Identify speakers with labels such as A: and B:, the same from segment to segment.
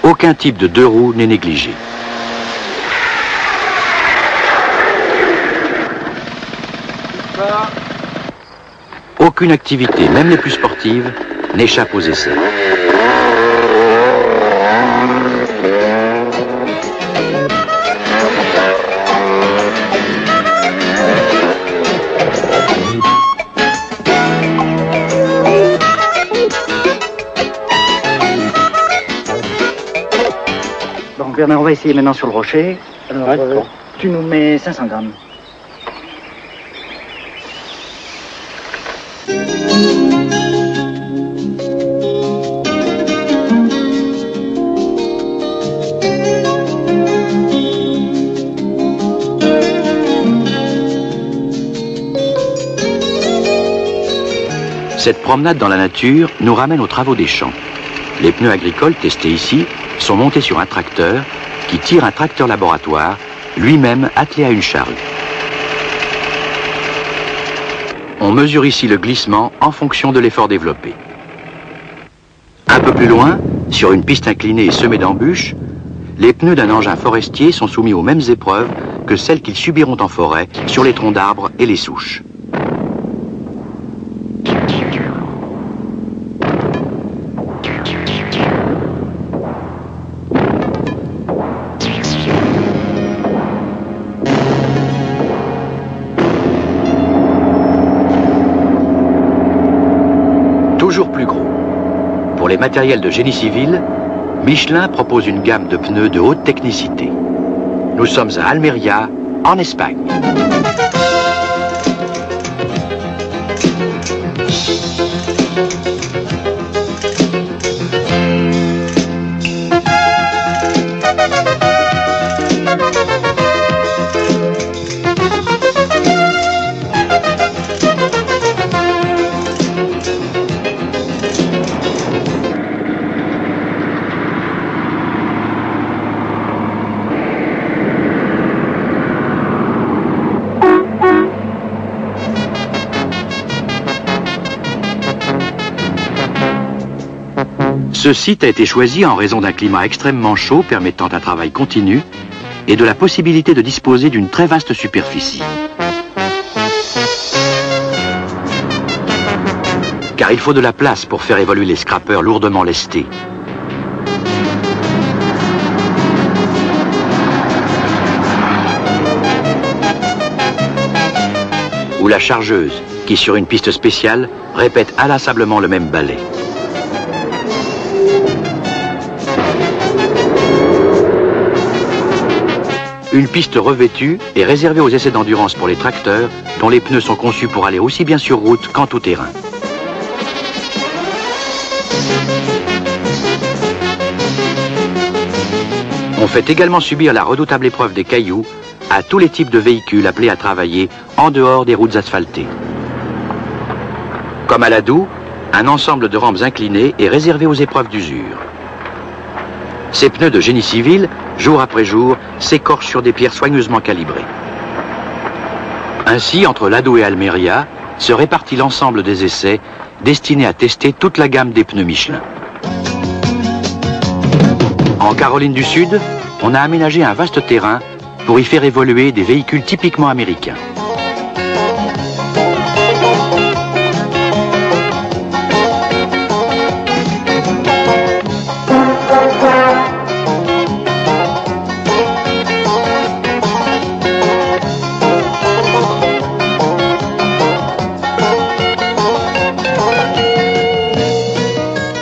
A: Aucun type de deux roues n'est négligé. Aucune activité, même les plus sportives, n'échappe aux essais.
B: Bon, Bernard, on va essayer maintenant sur le rocher. Alors, tu nous mets 500 grammes.
A: Cette promenade dans la nature nous ramène aux travaux des champs. Les pneus agricoles testés ici sont montés sur un tracteur qui tire un tracteur laboratoire, lui-même attelé à une charrue. On mesure ici le glissement en fonction de l'effort développé. Un peu plus loin, sur une piste inclinée et semée d'embûches, les pneus d'un engin forestier sont soumis aux mêmes épreuves que celles qu'ils subiront en forêt sur les troncs d'arbres et les souches. Toujours plus gros. Pour les matériels de génie civil, Michelin propose une gamme de pneus de haute technicité. Nous sommes à Almeria, en Espagne. Ce site a été choisi en raison d'un climat extrêmement chaud permettant un travail continu et de la possibilité de disposer d'une très vaste superficie. Car il faut de la place pour faire évoluer les scrapeurs lourdement lestés. Ou la chargeuse, qui sur une piste spéciale répète inlassablement le même balai. Une piste revêtue est réservée aux essais d'endurance pour les tracteurs, dont les pneus sont conçus pour aller aussi bien sur route qu'en tout terrain. On fait également subir la redoutable épreuve des cailloux à tous les types de véhicules appelés à travailler en dehors des routes asphaltées. Comme à Ladoux, un ensemble de rampes inclinées est réservé aux épreuves d'usure. Ces pneus de génie civil, jour après jour, s'écorchent sur des pierres soigneusement calibrées. Ainsi, entre Ladoux et Almeria, se répartit l'ensemble des essais destinés à tester toute la gamme des pneus Michelin. En Caroline du Sud, on a aménagé un vaste terrain pour y faire évoluer des véhicules typiquement américains.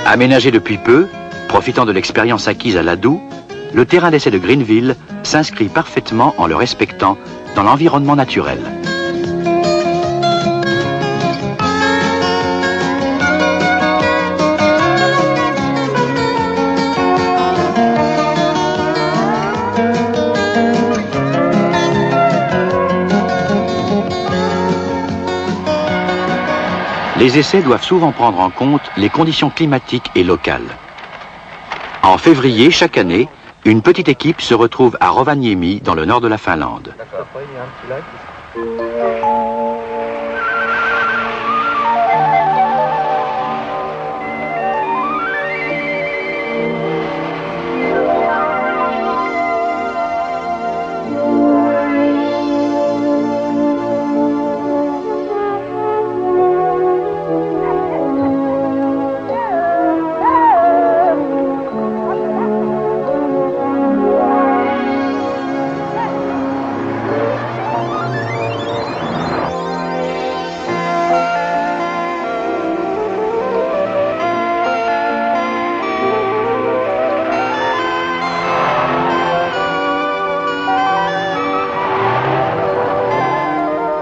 A: Aménagé depuis peu, profitant de l'expérience acquise à Ladoux, le terrain d'essai de Greenville s'inscrit parfaitement en le respectant dans l'environnement naturel. Les essais doivent souvent prendre en compte les conditions climatiques et locales. En février, chaque année, une petite équipe se retrouve à Rovaniemi, dans le nord de la Finlande.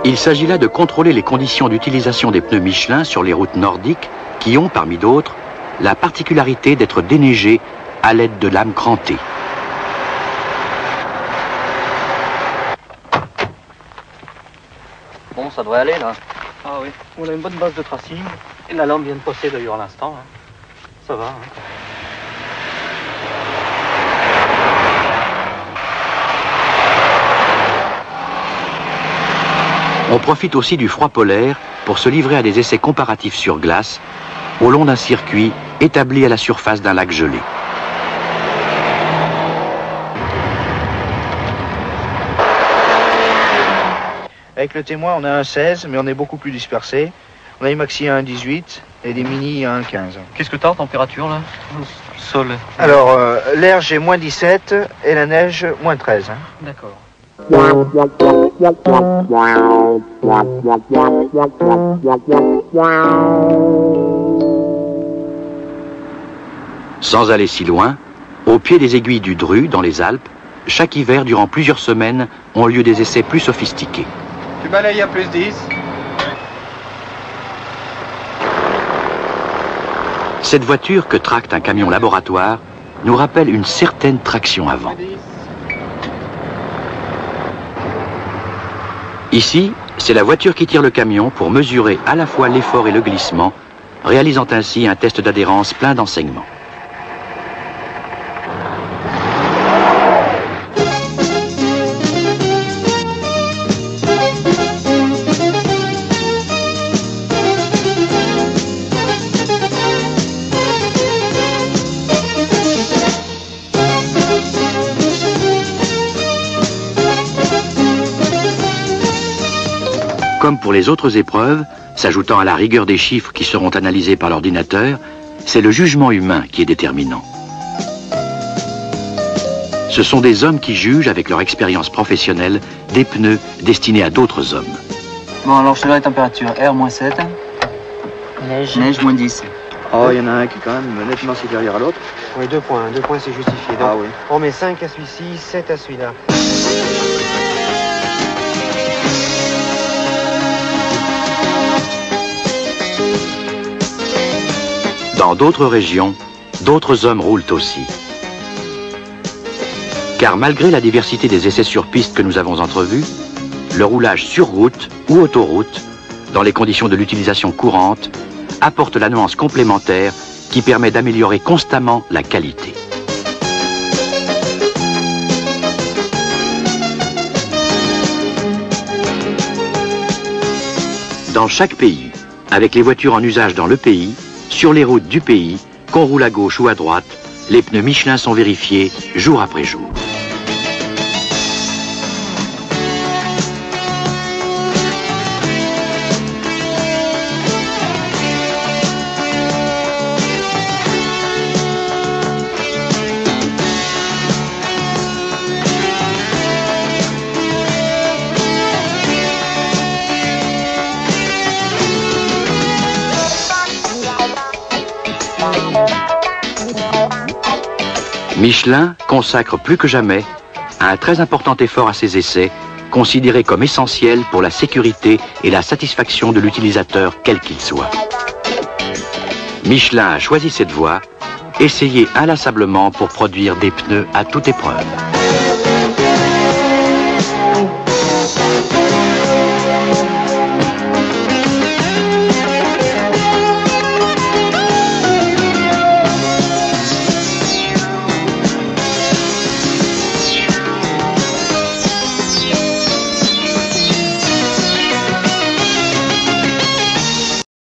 A: Il s'agit là de contrôler les conditions d'utilisation des pneus Michelin sur les routes nordiques qui ont, parmi d'autres, la particularité d'être déneigées à l'aide de lames crantées.
C: Bon, ça devrait aller là.
B: Ah oui, on a une bonne base de tracing. Et la lame vient de passer d'ailleurs à l'instant. Ça va.
A: On profite aussi du froid polaire pour se livrer à des essais comparatifs sur glace au long d'un circuit établi à la surface d'un lac gelé.
D: Avec le témoin, on a un 16, mais on est beaucoup plus dispersé. On a les maxi à 1,18 et des mini à 1,15.
B: Qu'est-ce que t'as en température là? Sol.
D: Alors, l'air, j'ai moins 17 et la neige, moins 13.
B: D'accord.
A: Sans aller si loin, au pied des aiguilles du Dru, dans les Alpes, chaque hiver, durant plusieurs semaines, ont lieu des essais plus sophistiqués.
D: Tu balayes à plus 10.
A: Cette voiture que tracte un camion laboratoire nous rappelle une certaine traction avant. Ici, c'est la voiture qui tire le camion pour mesurer à la fois l'effort et le glissement, réalisant ainsi un test d'adhérence plein d'enseignements. Comme pour les autres épreuves, s'ajoutant à la rigueur des chiffres qui seront analysés par l'ordinateur, c'est le jugement humain qui est déterminant. Ce sont des hommes qui jugent avec leur expérience professionnelle des pneus destinés à d'autres hommes.
C: Bon, alors je te donne la température. Air, moins 7. Neige, moins 10.
D: Oh, il y en a un qui est quand même nettement supérieur à l'autre.
E: Oui, 2 points. 2 points, c'est justifié. Donc,
D: Ah oui.
E: on met 5 à celui-ci, 7 à celui-là.
A: Dans d'autres régions, d'autres hommes roulent aussi. Car malgré la diversité des essais sur piste que nous avons entrevus, le roulage sur route ou autoroute, dans les conditions de l'utilisation courante, apporte la nuance complémentaire qui permet d'améliorer constamment la qualité. Dans chaque pays, avec les voitures en usage dans le pays, sur les routes du pays, qu'on roule à gauche ou à droite, les pneus Michelin sont vérifiés jour après jour. Michelin consacre plus que jamais un très important effort à ses essais, considérés comme essentiels pour la sécurité et la satisfaction de l'utilisateur quel qu'il soit. Michelin a choisi cette voie, essayé inlassablement pour produire des pneus à toute épreuve.